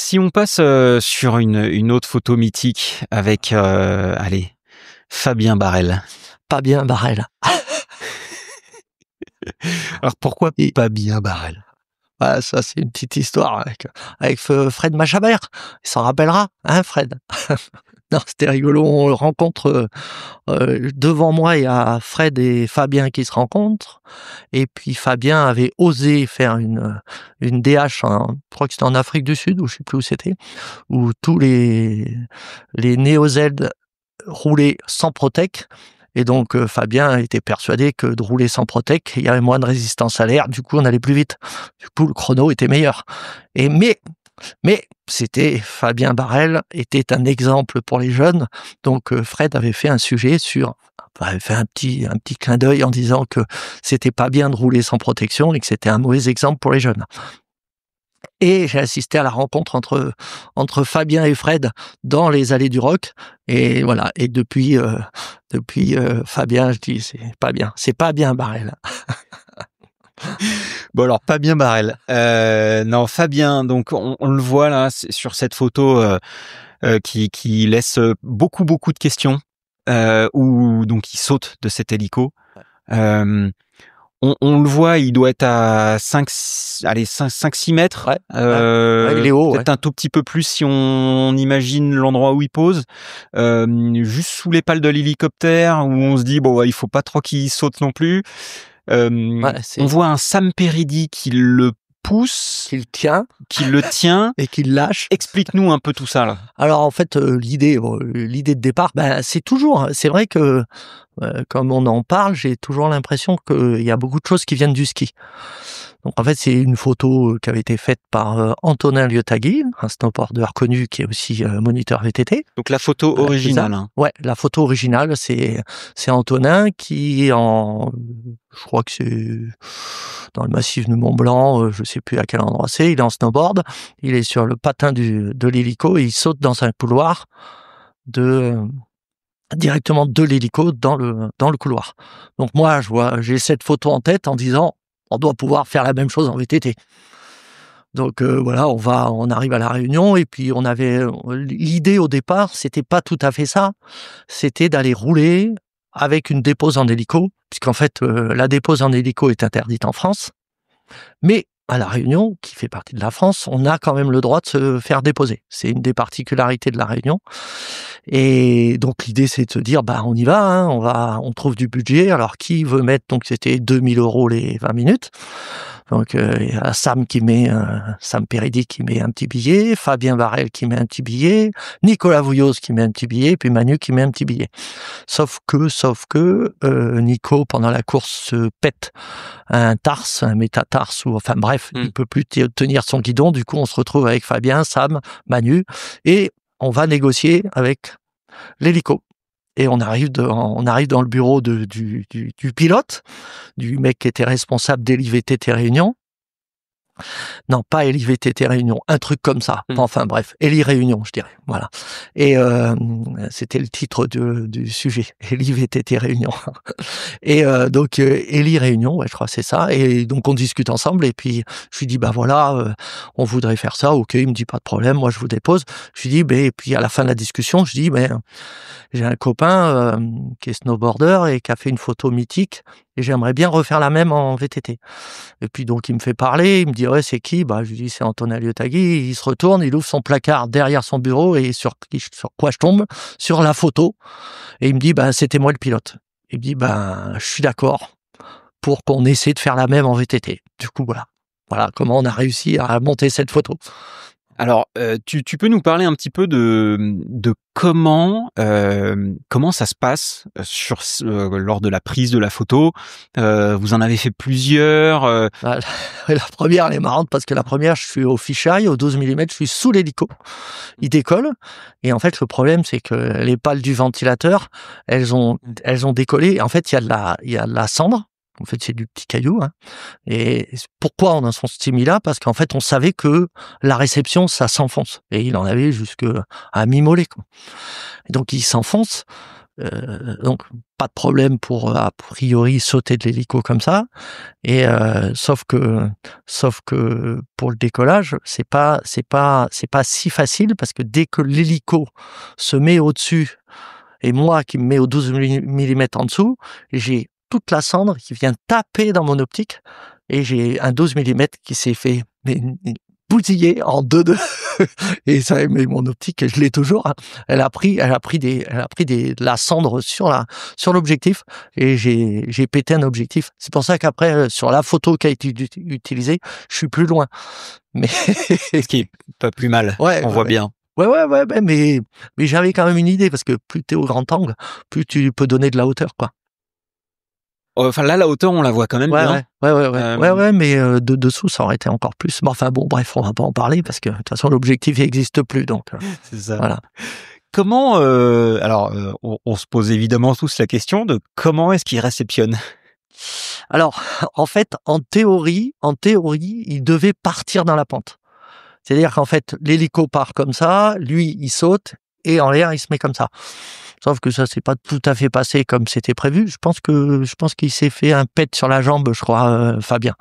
Si on passe sur une autre photo mythique avec, allez, Fabien Barel. Fabien Barel. Alors pourquoi Fabien Barel? Ah, ça, c'est une petite histoire avec Fred Machabert. Il s'en rappellera, hein, Fred? Non, c'était rigolo. On le rencontre devant moi, il y a Fred et Fabien qui se rencontrent. Et puis Fabien avait osé faire une DH, je crois que c'était en Afrique du Sud, ou je sais plus où c'était, où tous les Néo-Z roulaient sans Protec. Et donc Fabien était persuadé que de rouler sans Protec, il y avait moins de résistance à l'air, du coup on allait plus vite. Du coup le chrono était meilleur. Mais c'était Fabien Barel était un exemple pour les jeunes. Donc Fred avait fait un sujet avait fait un petit clin d'œil en disant que c'était pas bien de rouler sans protection et que c'était un mauvais exemple pour les jeunes. Et j'ai assisté à la rencontre entre Fabien et Fred dans les allées du rock. Et voilà. Et depuis Fabien, je dis c'est pas bien Barel. Bon alors Fabien Barel. Non Fabien, donc on le voit là sur cette photo qui laisse beaucoup de questions où donc il saute de cet hélico. On le voit, il doit être à 5-6 mètres. Ouais, il est haut. Peut-être un tout petit peu plus si on imagine l'endroit où il pose. Juste sous les pales de l'hélicoptère, où on se dit, bon, il faut pas trop qu'il saute non plus. On voit un Sam Peridi qui le pousse, qui le tient et qui le lâche. Explique-nous un peu tout ça là. Alors en fait l'idée de départ, c'est vrai que comme on en parle, j'ai toujours l'impression qu'il y a beaucoup de choses qui viennent du ski. Donc en fait c'est une photo qui avait été faite par Antonin Liotagui, un snowboarder connu qui est aussi moniteur VTT. Donc la photo originale. Ouais, la photo originale c'est Antonin qui je crois que c'est dans le massif du Mont Blanc, je sais plus à quel endroit c'est, il est en snowboard, il est sur le patin de l'hélico et il saute dans un couloir directement de l'hélico dans le couloir. Donc moi, j'ai cette photo en tête en disant, on doit pouvoir faire la même chose en VTT. Donc voilà, on arrive à la Réunion et puis on avait l'idée au départ, c'était pas tout à fait ça, c'était d'aller rouler avec une dépose en hélico, puisqu'en fait la dépose en hélico est interdite en France, mais à la Réunion, qui fait partie de la France, on a quand même le droit de se faire déposer. C'est une des particularités de la Réunion. Et donc l'idée c'est de se dire on y va, hein, on trouve du budget. Alors qui veut mettre, donc c'était 2000 € les 20 minutes. Donc il y a Sam Peridi qui met un petit billet, Fabien Barel qui met un petit billet, Nicolas Vouilloz qui met un petit billet, puis Manu qui met un petit billet. Sauf que Nico pendant la course se pète un métatarse ou enfin bref, il peut plus tenir son guidon. Du coup on se retrouve avec Fabien, Sam, Manu et on va négocier avec l'hélico. Et on arrive dans le bureau du pilote, du mec qui était responsable d'HeliVTT Réunion. Non, pas HeliVTT Réunion, un truc comme ça. Enfin bref, Heli Réunion, je dirais. Voilà. Et c'était le titre du sujet, HeliVTT Réunion. Et donc Heli Réunion, ouais, je crois que c'est ça. Et donc on discute ensemble. Et puis je lui dis voilà, on voudrait faire ça. Ok, il me dit pas de problème, moi je vous dépose. Je lui dis et puis à la fin de la discussion, je dis j'ai un copain qui est snowboarder et qui a fait une photo mythique et j'aimerais bien refaire la même en VTT. Et puis donc il me fait parler, il me dit ouais c'est qui ? Je lui dis c'est Antonin Liotagui. Il se retourne, il ouvre son placard derrière son bureau et sur quoi je tombe ? Sur la photo. Et il me dit c'était moi le pilote. Il me dit je suis d'accord pour qu'on essaie de faire la même en VTT. Du coup voilà comment on a réussi à monter cette photo. Alors, tu peux nous parler un petit peu de comment ça se passe lors de la prise de la photo. Vous en avez fait plusieurs. La première, elle est marrante parce que la première, je suis au fisheye, au 12 mm, je suis sous l'hélico. Il décolle. Et en fait, le problème, c'est que les pales du ventilateur, elles ont décollé. En fait, il y a de la cendre. En fait, c'est du petit caillou. Hein. Et pourquoi on a son stimuli-là ? Parce qu'en fait, on savait que la réception, ça s'enfonce. Et il en avait jusqu'à mi-mollet. Et donc, il s'enfonce. Donc pas de problème pour a priori sauter de l'hélico comme ça. Et sauf que pour le décollage, c'est pas si facile parce que dès que l'hélico se met au-dessus et moi qui me mets au 12 mm en dessous, j'ai toute la cendre qui vient taper dans mon optique et j'ai un 12 mm qui s'est fait bousiller en deux. Et ça, mais mon optique, je l'ai toujours. Hein. Elle a pris la cendre sur l'objectif et j'ai pété un objectif. C'est pour ça qu'après, sur la photo qui a été utilisée, je suis plus loin. Mais ce qui est pas plus mal. Ouais, on voit bien. Ouais, mais j'avais quand même une idée parce que plus t'es au grand angle, plus tu peux donner de la hauteur, quoi. Enfin là, la hauteur, on la voit quand même bien. Ouais, mais de dessous, ça aurait été encore plus. Mais enfin bon, bref, on va pas en parler parce que de toute façon, l'objectif n'existe plus, donc. C'est ça. Voilà. Comment, on se pose évidemment tous la question de comment est-ce qu'il réceptionne. Alors, en fait, en théorie, il devait partir dans la pente. C'est-à-dire qu'en fait, l'hélico part comme ça, lui, il saute et en l'air, il se met comme ça. Sauf que ça s'est pas tout à fait passé comme c'était prévu. Je pense qu'il s'est fait un pet sur la jambe, je crois, Fabien.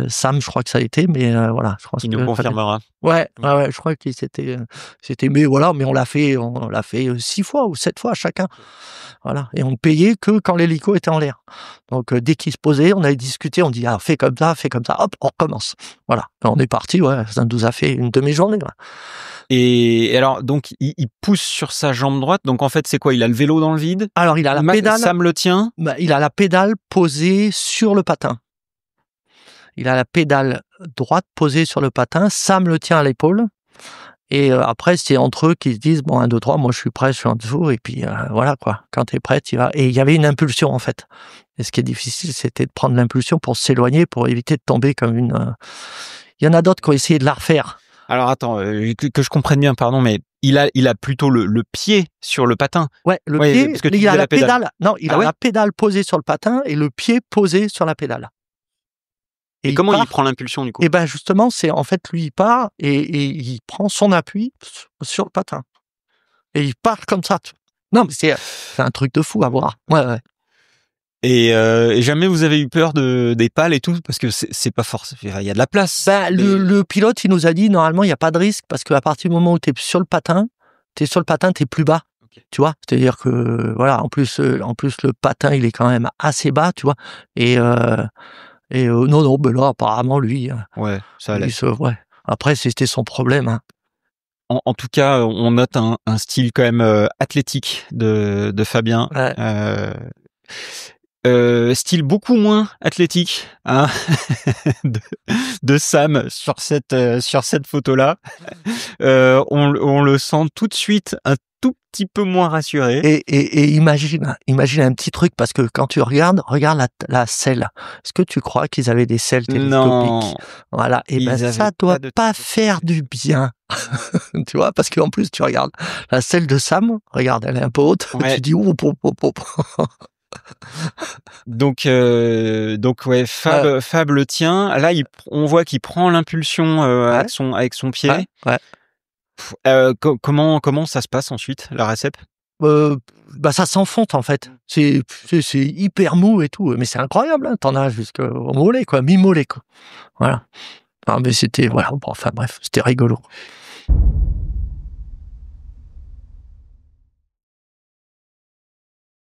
Sam, je crois que ça a été, mais voilà. Je crois il nous confirmera. Ouais, je crois qu'il c'était, mais voilà, mais on l'a fait 6 fois ou 7 fois chacun. Voilà. Et on payait que quand l'hélico était en l'air. Donc, dès qu'il se posait, on avait discuté, on dit, fais comme ça, hop, on recommence. Voilà. Et on est parti, ça nous a fait une demi-journée, ouais. Et alors, donc, il pousse sur sa jambe droite. Donc, en fait, c'est quoi? Il a le vélo dans le vide? Alors, il a la pédale. Sam le tient? Il a la pédale posée sur le patin. Il a la pédale droite posée sur le patin. Sam le tient à l'épaule. Et après, c'est entre eux qui se disent, bon, 1, 2, 3, moi, je suis prêt, je suis en dessous. Et puis, voilà, quoi. Quand t'es prêt, tu vas. Et il y avait une impulsion, en fait. Et ce qui est difficile, c'était de prendre l'impulsion pour s'éloigner, pour éviter de tomber comme une... Il y en a d'autres qui ont essayé de la refaire. Alors attends, que je comprenne bien, pardon, mais il a plutôt le pied sur le patin. Ouais, pied, parce que il a la pédale. Non, il a la pédale posée sur le patin et le pied posé sur la pédale. Et comment il prend l'impulsion du coup? Et ben justement, c'est en fait lui il part et il prend son appui sur le patin. Et il part comme ça. Non, mais c'est un truc de fou à voir. Ouais. Et jamais vous avez eu peur des pales et tout, parce que c'est pas forcément, il y a de la place. Ben, le pilote, il nous a dit, normalement, il n'y a pas de risque, parce qu'à partir du moment où tu es sur le patin, t'es plus bas. Okay. Tu vois? C'est-à-dire que, voilà, en plus, le patin, il est quand même assez bas, tu vois. Et non, ben là, apparemment, lui. Ouais, ça allait. Ouais. Après, c'était son problème, hein. En tout cas, on note un style quand même athlétique de Fabien. Ouais. Style beaucoup moins athlétique, hein, de Sam sur cette photo-là. On le sent tout de suite un tout petit peu moins rassuré. Et imagine un petit truc, parce que quand tu regarde la selle. Est-ce que tu crois qu'ils avaient des selles télescopiques? Non. Voilà. Et ben, ça doit pas faire du bien. Tu vois, parce qu'en plus, tu regardes la selle de Sam, regarde, elle est un peu haute. Ouais. Tu dis, Donc ouais, Fab le tient. Là, on voit qu'il prend l'impulsion avec son pied. Ouais. Comment ça se passe ensuite, la récep? Ça s'enfonce en fait. C'est hyper mou et tout, mais c'est incroyable. Hein. T'en as jusqu'au mollet, quoi, mi-mollet, quoi. Voilà. Mais c'était, voilà. Bon, enfin bref, c'était rigolo.